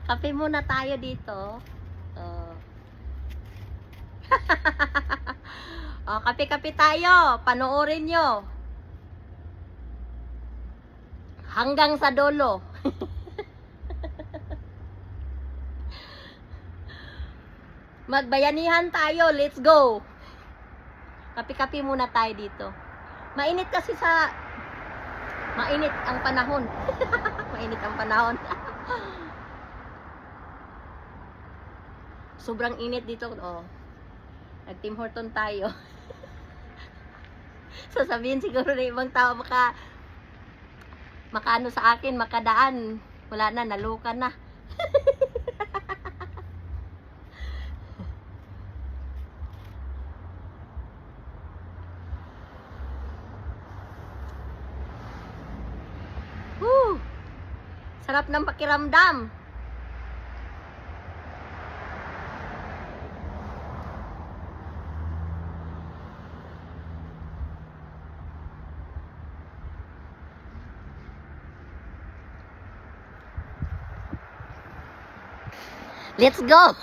Kape muna tayo dito. Oh. Oh, kape-kape tayo. Panoorin nyo. Hanggang sa dulo. Magbayanihan tayo. Let's go. Kape-kape muna tayo dito. Mainit kasi mainit ang panahon. Mainit ang panahon. Sobrang init dito. Oh. Nag-Tim Horton tayo. Sasabihin siguro na ibang tao makaano sa akin, makadaan. Wala na, nalukan na. Woo! Sarap ng pakiramdam. Let's go!